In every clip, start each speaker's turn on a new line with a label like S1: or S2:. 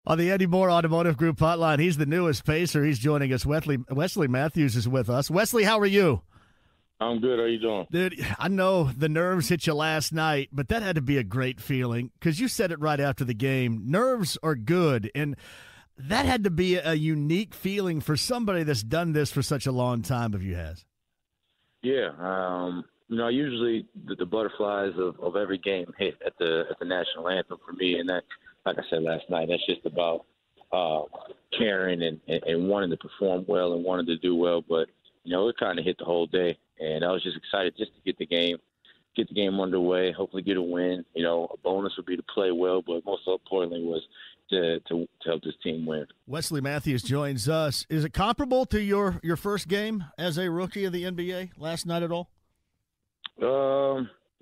S1: On the Andy Moore Automotive Group hotline, he's the newest Pacer. He's joining us. Wesley Matthews is with us. Wesley, how are you?
S2: I'm good. How you doing?
S1: Dude, I know the nerves hit you last night, but that had to be a great feeling because you said it right after the game. Nerves are good, and that had to be a unique feeling for somebody that's done this for such a long time of you has.
S2: Yeah. Usually the butterflies of every game hit at the national anthem for me, and that, like I said last night, that's just about caring and wanting to perform well and wanting to do well. But it kind of hit the whole day, and I was just excited just to get the game underway. Hopefully, get a win. A bonus would be to play well, but most importantly was to help this team win.
S1: Wesley Matthews joins us. Is it comparable to your first game as a rookie of the NBA last night at all?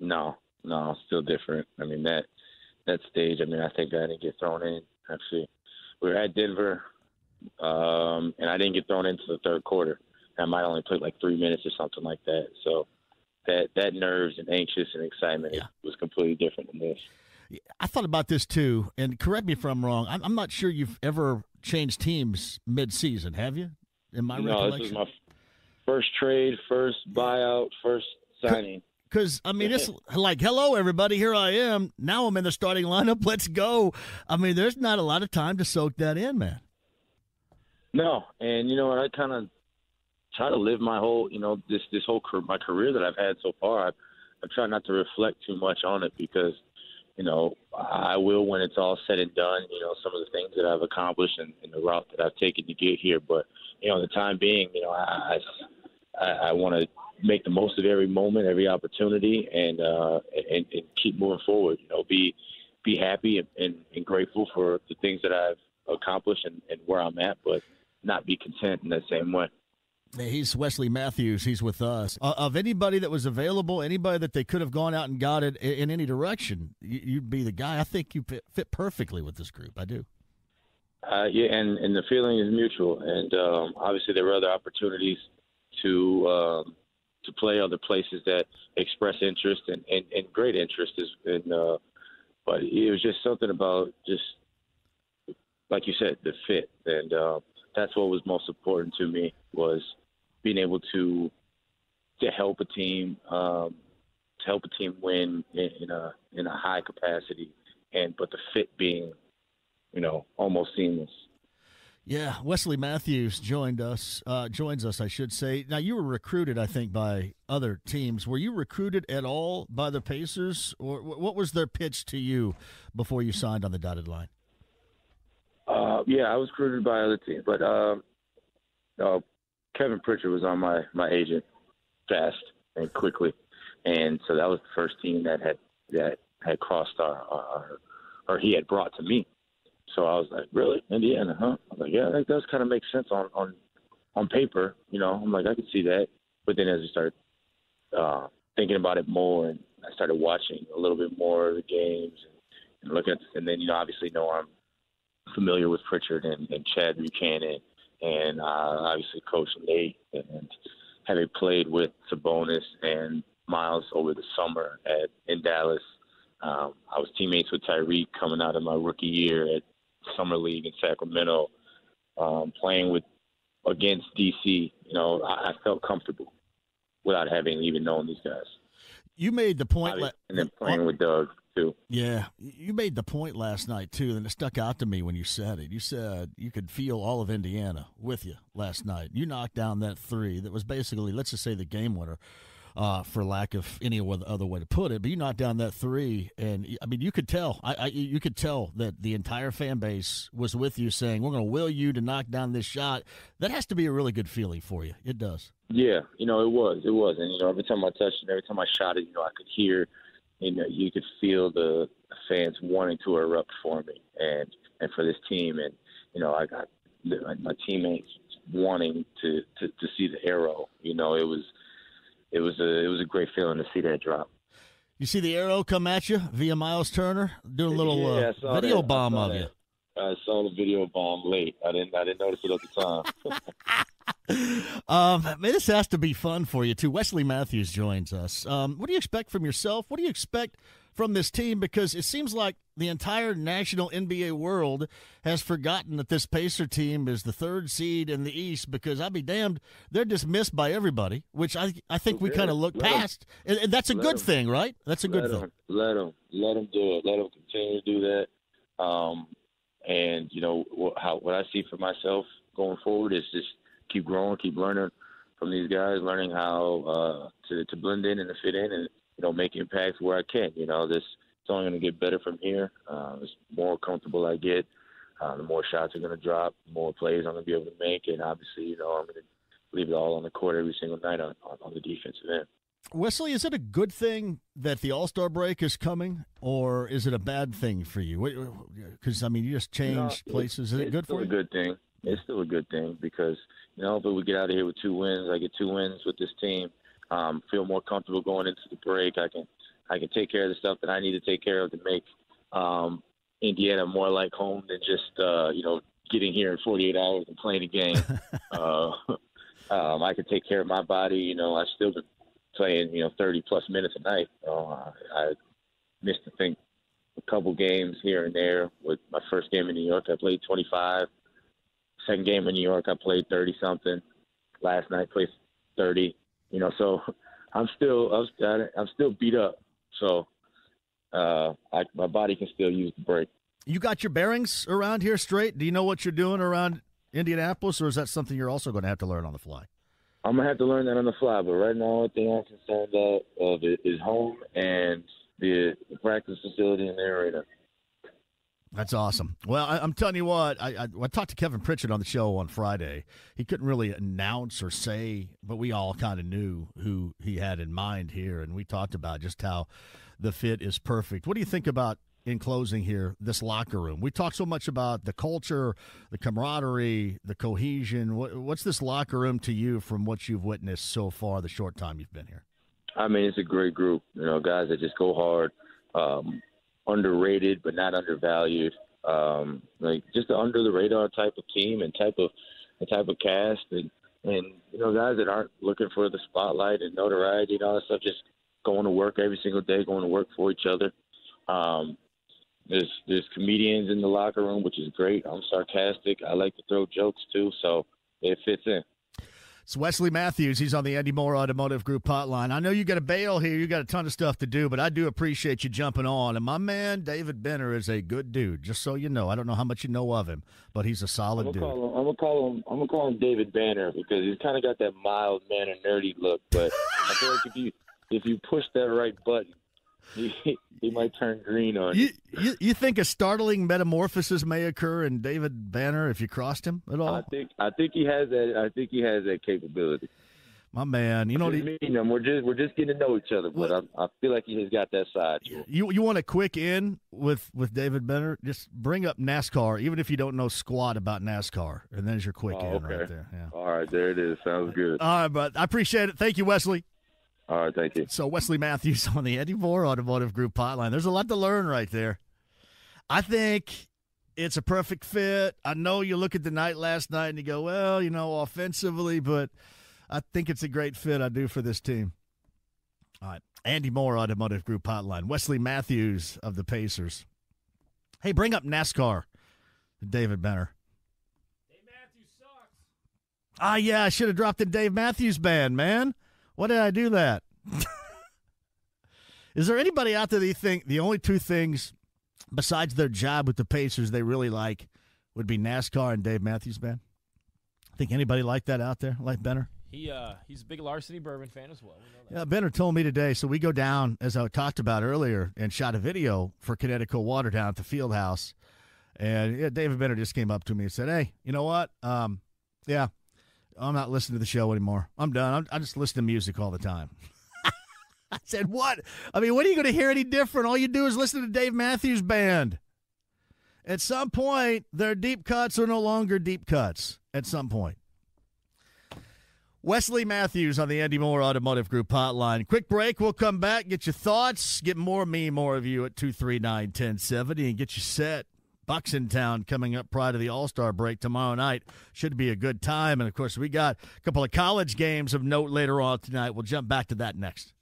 S2: No, still different. I mean, that stage, I think I didn't get thrown in. Actually, we were at Denver, and I didn't get thrown into the third quarter. I might only play like 3 minutes or something like that. So that nerves and anxious and excitement was completely different than this.
S1: I thought about this too, and correct me if I'm wrong. I'm not sure you've ever changed teams mid-season, have you? In my recollection?
S2: No, this is my first trade, first buyout, first signing.
S1: Because, it's like, hello, everybody, here I am. Now I'm in the starting lineup. Let's go. There's not a lot of time to soak that in, man.
S2: No, and I kind of try to live my whole, this whole my career that I've had so far. I try not to reflect too much on it because, I will when it's all said and done, some of the things that I've accomplished and the route that I've taken to get here. But, the time being, I want to make the most of every moment, every opportunity, and keep moving forward. Be happy and grateful for the things that I've accomplished and where I'm at, but not be content in that same way.
S1: He's Wesley Matthews. He's with us. Of anybody that was available, anybody that they could have gone out and got it in any direction, you'd be the guy. I think you fit perfectly with this group. I do.
S2: Yeah, and the feeling is mutual. And obviously there were other opportunities to play other places that express interest and great interest. But it was just something about just, like you said, the fit. And that's what was most important to me was being able to help a team win in a high capacity, but the fit being, almost seamless.
S1: Yeah, Wesley Matthews joins us, I should say. Now, you were recruited, I think, by other teams. Were you recruited at all by the Pacers, or what was their pitch to you before you signed on the dotted line?
S2: Yeah, I was recruited by other teams, but Kevin Pritchard was on my agent fast and quickly, and so that was the first team that had crossed our or he had brought to me. So I was like, really? Indiana, huh? I was like, yeah, that does kind of make sense on paper. I'm like, I could see that. But then as I started thinking about it more, and I started watching a little bit more of the games and looking at this, and then, obviously I'm familiar with Pritchard and Chad Buchanan and obviously Coach Nate, and having played with Sabonis and Miles over the summer in Dallas. I was teammates with Tyreek coming out of my rookie year at Summer League in Sacramento, playing against DC. I felt comfortable without having even known these guys.
S1: You made the point,
S2: and then playing with Doug too.
S1: Yeah, you made the point last night too, and it stuck out to me when you said it. You said you could feel all of Indiana with you last night. You knocked down that three that was basically, let's just say, the game winner. For lack of any other way to put it, but you knocked down that three, and you could tell. You could tell that the entire fan base was with you, saying, "We're going to will you to knock down this shot." That has to be a really good feeling for you. It does. Yeah,
S2: it was, and every time I touched it, every time I shot it, I could hear, you could feel the fans wanting to erupt for me and for this team, and I got my teammates wanting to see the arrow. It was a great feeling to see that drop.
S1: You see the arrow come at you via Miles Turner, doing a little video bomb of you.
S2: I saw the video bomb late. I didn't notice it at the
S1: time. This has to be fun for you too. Wesley Matthews joins us. What do you expect from yourself? What do you expect from this team? Because it seems like the entire national NBA world has forgotten that this Pacer team is the third seed in the East, because I'll be damned, they're dismissed by everybody, which I think we kind of look past. And that's a good thing, right? That's a good thing.
S2: Let them do it. Let them continue to do that. And, you know, what I see for myself going forward is just keep growing, keep learning from these guys, learning how to blend in and to fit in and, you know, make impacts where I can. You know, it's only going to get better from here. The more comfortable I get, the more shots are going to drop, the more plays I'm going to be able to make. And obviously, you know, I'm going to leave it all on the court every single night on the defensive end.
S1: Wesley, is it a good thing that the All-Star break is coming, or is it a bad thing for you? Because, I mean, you just changed places. Is it good for you?
S2: It's still a good thing. It's still a good thing because, you know, but we get out of here with 2 wins. I get 2 wins with this team. Feel more comfortable going into the break. I can take care of the stuff that I need to take care of to make Indiana more like home than just, you know, getting here in 48 hours and playing a game. I can take care of my body. You know, I've still been playing, you know, 30-plus minutes a night. I missed, I think, a couple games here and there. With my first game in New York, I played 25. Second game in New York, I played 30-something. Last night, played 30. You know, so I'm still beat up. So my body can still use the break.
S1: You got your bearings around here straight? Do you know what you're doing around Indianapolis, or is that something you're also going to have to learn on the fly?
S2: I'm going to have to learn that on the fly, but right now, the thing I'm concerned of is home and the practice facility in the arena.
S1: That's awesome. Well, I'm telling you what, I talked to Kevin Pritchett on the show on Friday. He couldn't really announce or say, but we all kind of knew who he had in mind here, and we talked about just how the fit is perfect. What do you think about, in closing here, this locker room? We talk so much about the culture, the camaraderie, the cohesion. What's this locker room to you from what you've witnessed so far the short time you've been here?
S2: I mean, it's a great group. You know, guys that just go hard, underrated but not undervalued. Like just an under the radar type of team and type of cast, and you know, guys that aren't looking for the spotlight and notoriety and all that stuff. Just going to work every single day, going to work for each other. There's comedians in the locker room, which is great. I'm sarcastic. I like to throw jokes too, so it fits in.
S1: It's Wesley Matthews. He's on the Andy Moore Automotive Group hotline. I know you got to bail here. You got a ton of stuff to do, but I do appreciate you jumping on. And my man, David Benner, is a good dude, just so you know. I don't know how much you know of him, but he's a solid dude.
S2: I'm gonna call him David Banner because he's kind of got that mild manner, nerdy look. But I feel like if you push that right button, he might turn green on you.
S1: You think a startling metamorphosis may occur in David Banner if you crossed him at all?
S2: I think he has that. I think he has that capability.
S1: My man, you know what
S2: we're just getting to know each other, but I feel like he has got that side.
S1: You want a quick in with David Benner? Just bring up NASCAR, even if you don't know squat about NASCAR, and there's your quick in right there. Yeah.
S2: All right, there it is. Sounds good.
S1: All right, but I appreciate it. Thank you, Wesley.
S2: All right, thank you.
S1: So Wesley Matthews on the Andy Moore Automotive Group hotline. There's a lot to learn right there. I think it's a perfect fit. I know you look at the night last night and you go, well, you know, offensively, but I think it's a great fit. I do for this team. All right, Andy Moore Automotive Group hotline. Wesley Matthews of the Pacers. Hey, bring up NASCAR, David Benner.
S3: Dave Matthews sucks.
S1: Ah, yeah, I should have dropped the Dave Matthews Band, man. Why did I do that? Is there anybody out there that you think the only two things besides their job with the Pacers they really like would be NASCAR and Dave Matthews Band? Think anybody like that out there, like Benner?
S3: He's a big Larceny Bourbon fan as well. We know that.
S1: Yeah, Benner told me today. So we go down, as I talked about earlier, and shot a video for Connecticut Water down at the field house. And yeah, David Benner just came up to me and said, hey, you know what? Yeah. I'm not listening to the show anymore. I'm done. I just listen to music all the time. I said, what? I mean, what are you going to hear any different? All you do is listen to Dave Matthews Band. At some point, their deep cuts are no longer deep cuts. At some point. Wesley Matthews on the Andy Moore Automotive Group hotline. Quick break. We'll come back, get your thoughts, get more of me, more of you at 239-1070, and get you set. Bucks in town coming up prior to the All-Star break tomorrow night. Should be a good time. And, of course, we got a couple of college games of note later on tonight. We'll jump back to that next.